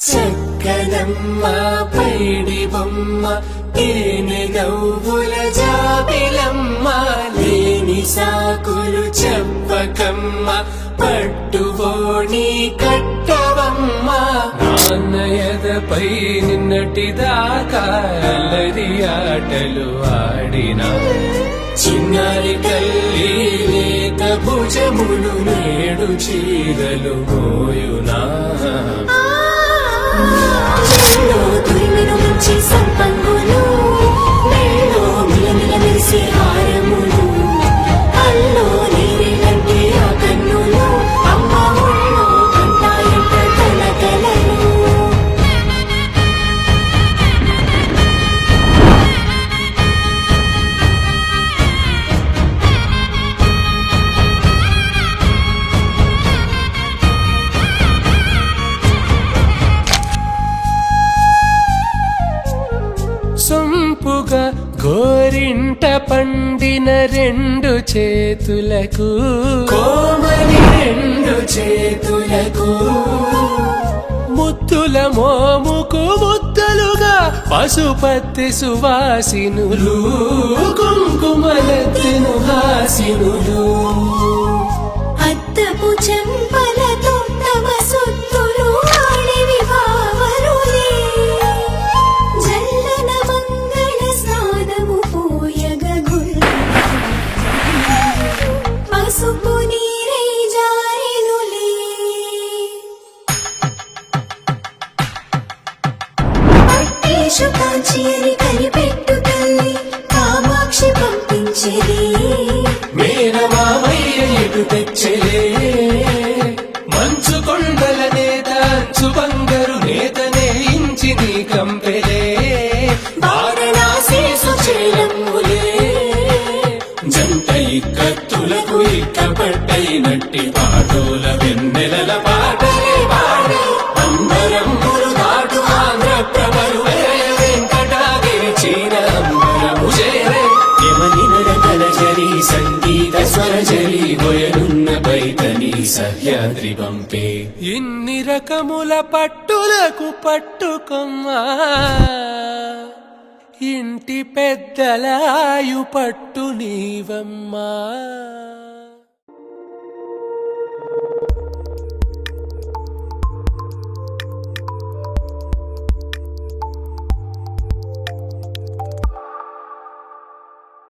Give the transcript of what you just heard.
చక్కదమ్మ పైడి బొమ్మ తేనె నవ్వుల జాబిలమ్మ లేని సాకులు చెప్పకమ్మ పట్టువోణి కట్టవమ్మ నాన్నయదపై నిన్నటిదాకా అల్లరి ఆటలు ఆడినా చిన్నారి తల్లి లేక భుజములు నేడు చీరలు మోయునా తురిమిను మంచి సంపంగులు మెళ్ళో మిలమిల మెరిసే హారములు అల్లో నీరిలంటే ఆ కన్నులు అమ్మ ఒళ్ళో కంటాయంట కలకలలు సొంపుగా గోరింట పండిన రెండు చేతులకు కోమలి రెండు చేతులకు ముద్దుల మోముకు ముద్దలుగా పసుపత్తి సువాసినులు కుంకుమలెత్తిను హాసినులు అద్దపు చెంపలతో తమ సొత్తులు ఆడివి భావరులే జల్లన మంగళ స్నానము పోయగ పసుపు నీరై జారెనులే పట్టేషు కాంచి అని కనిపెట్టు తల్లి కామాక్షి పంపించేది మేనమామయ్య ఎటు తెచ్చలే మంచు కొండల నేత అంచు బంగారు నేతనే ఇంచి నీ కంపెలే వారణాసి సుచేలమ్ములే జంట ఇక్కత్తులకు ఇక్కపట్టైనట్టి పాటోల వెన్నెలల పాటలే పాడే అంబరమ్ములు దాటు ఆంధ్ర ప్రభలు వెంకటాగిరి చీర అంబరము చేరే యమని నడకల జరి సంగీత స్వరజరి గొయనున్న బైతని సహ్యాద్రి పంపే ఇన్ని రకముల పట్టులకు పట్టుకొమ్మా ఇంటి పెద్దలాయు పట్టు నీవమ్మా.